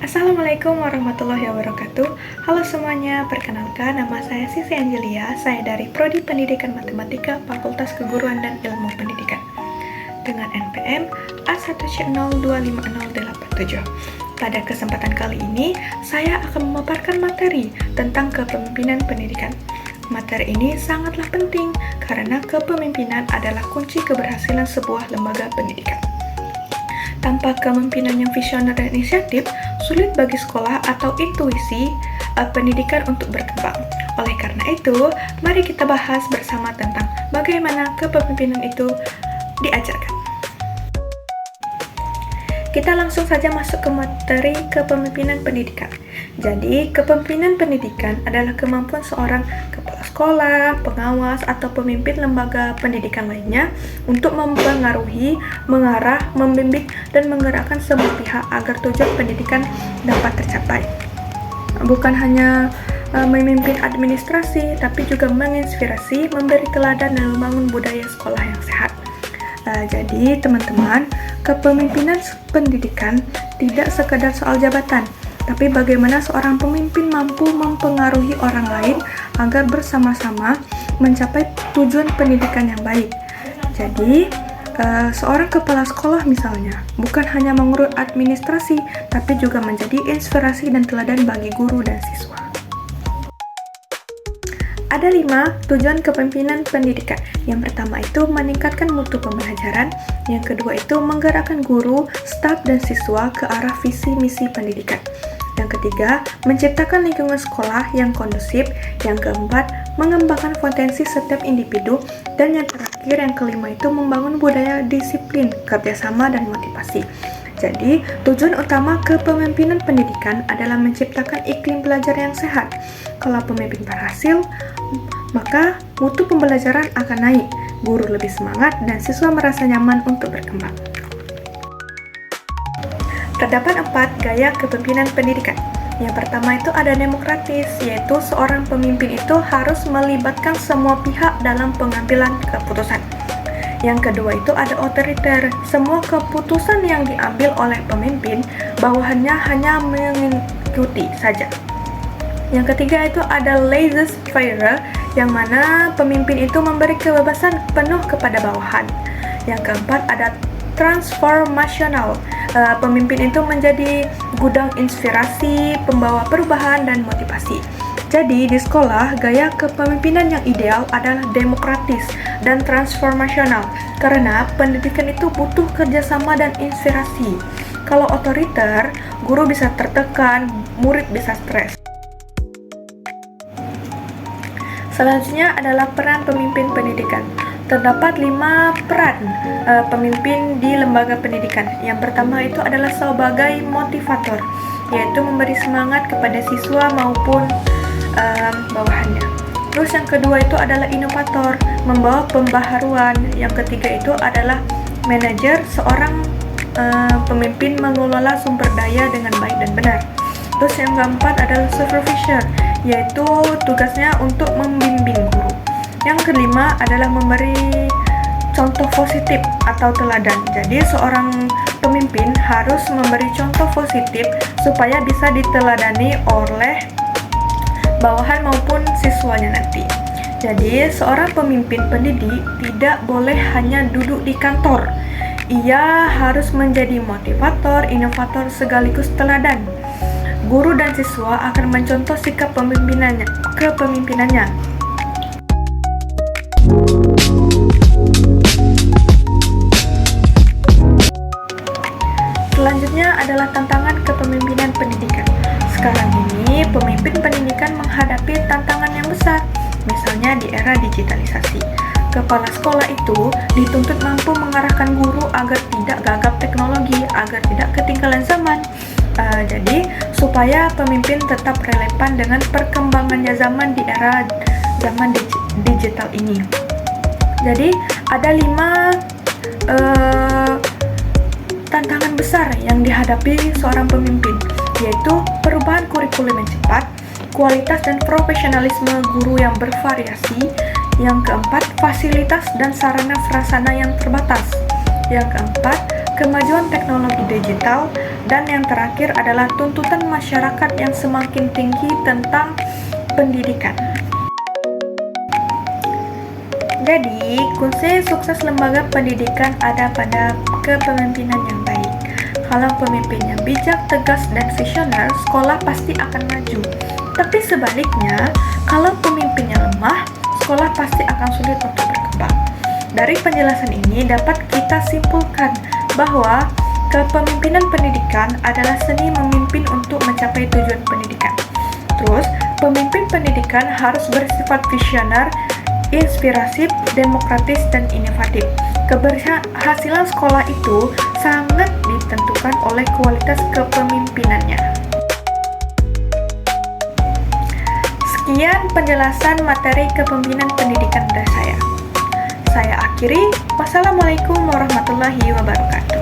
Assalamualaikum warahmatullahi wabarakatuh. Halo semuanya, perkenalkan nama saya Sisi Angelia. Saya dari Prodi Pendidikan Matematika Fakultas Keguruan dan Ilmu Pendidikan dengan NPM A1C025087. Pada kesempatan kali ini, saya akan memaparkan materi tentang kepemimpinan pendidikan. Materi ini sangatlah penting karena kepemimpinan adalah kunci keberhasilan sebuah lembaga pendidikan. Tanpa kepemimpinan yang visioner dan inisiatif, sulit bagi sekolah atau intuisi pendidikan untuk berkembang. Oleh karena itu, mari kita bahas bersama tentang bagaimana kepemimpinan itu diajarkan. Kita langsung saja masuk ke materi kepemimpinan pendidikan. Jadi, kepemimpinan pendidikan adalah kemampuan seorang kepala sekolah, pengawas, atau pemimpin lembaga pendidikan lainnya untuk mempengaruhi, mengarah, membimbing, dan menggerakkan semua pihak agar tujuan pendidikan dapat tercapai. Bukan hanya memimpin administrasi, tapi juga menginspirasi, memberi teladan, dan membangun budaya sekolah yang sehat. Jadi teman-teman, kepemimpinan pendidikan tidak sekedar soal jabatan, tapi bagaimana seorang pemimpin mampu mempengaruhi orang lain agar bersama-sama mencapai tujuan pendidikan yang baik. Jadi, seorang kepala sekolah misalnya, bukan hanya mengurus administrasi, tapi juga menjadi inspirasi dan teladan bagi guru dan siswa. Ada 5 tujuan kepemimpinan pendidikan. Yang pertama itu meningkatkan mutu pembelajaran, yang kedua itu menggerakkan guru, staf, dan siswa ke arah visi misi pendidikan. Yang ketiga, menciptakan lingkungan sekolah yang kondusif. Yang keempat, mengembangkan potensi setiap individu. Dan yang terakhir, yang kelima itu membangun budaya disiplin, kerjasama, dan motivasi. Jadi, tujuan utama kepemimpinan pendidikan adalah menciptakan iklim belajar yang sehat. Kalau pemimpin berhasil, maka mutu pembelajaran akan naik, guru lebih semangat, dan siswa merasa nyaman untuk berkembang. Terdapat 4 gaya kepemimpinan pendidikan. Yang pertama itu ada demokratis, yaitu seorang pemimpin itu harus melibatkan semua pihak dalam pengambilan keputusan. Yang kedua itu ada otoriter, semua keputusan yang diambil oleh pemimpin, bawahannya hanya mengikuti saja. Yang ketiga itu ada laissez-faire, yang mana pemimpin itu memberi kebebasan penuh kepada bawahan. Yang keempat ada transformasional, pemimpin itu menjadi gudang inspirasi, pembawa perubahan dan motivasi. Jadi di sekolah, gaya kepemimpinan yang ideal adalah demokratis dan transformasional, karena pendidikan itu butuh kerjasama dan inspirasi. Kalau otoriter, guru bisa tertekan, murid bisa stres. Selanjutnya adalah peran pemimpin pendidikan. Terdapat 5 peran pemimpin di lembaga pendidikan. Yang pertama itu adalah sebagai motivator, yaitu memberi semangat kepada siswa maupun bawahannya. Terus yang kedua itu adalah inovator, membawa pembaharuan. Yang ketiga itu adalah manajer, seorang pemimpin mengelola sumber daya dengan baik dan benar. Terus yang keempat adalah supervisor, yaitu tugasnya untuk membimbing guru. Yang kelima adalah memberi contoh positif atau teladan. Jadi seorang pemimpin harus memberi contoh positif supaya bisa diteladani oleh bawahan maupun siswanya nanti. Jadi seorang pemimpin pendidik tidak boleh hanya duduk di kantor. Ia harus menjadi motivator, inovator sekaligus teladan. Guru dan siswa akan mencontoh sikap kepemimpinannya. Selanjutnya adalah tantangan kepemimpinan pendidikan. Sekarang ini, pemimpin pendidikan menghadapi tantangan yang besar, misalnya di era digitalisasi. Kepala sekolah itu dituntut mampu mengarahkan guru agar tidak gagap teknologi, agar tidak ketinggalan zaman. Jadi, supaya pemimpin tetap relevan dengan perkembangannya zaman di era zaman digital ini. Jadi, ada 5 tantangan besar yang dihadapi seorang pemimpin, yaitu perubahan kurikulum yang cepat, kualitas dan profesionalisme guru yang bervariasi. Yang keempat, fasilitas dan sarana prasarana yang terbatas. Yang keempat, kemajuan teknologi digital, dan yang terakhir adalah tuntutan masyarakat yang semakin tinggi tentang pendidikan. Jadi, kunci sukses lembaga pendidikan ada pada kepemimpinan yang baik. Kalau pemimpinnya bijak, tegas, dan visioner, sekolah pasti akan maju. Tapi sebaliknya, kalau pemimpinnya lemah, sekolah pasti akan sulit untuk berkembang. Dari penjelasan ini dapat kita simpulkan bahwa kepemimpinan pendidikan adalah seni memimpin untuk mencapai tujuan pendidikan. Terus, pemimpin pendidikan harus bersifat visioner, inspiratif, demokratis, dan inovatif. Keberhasilan sekolah itu sangat ditentukan oleh kualitas kepemimpinannya. Sekian penjelasan materi kepemimpinan pendidikan dari saya. Saya akhiri. Wassalamualaikum warahmatullahi wabarakatuh.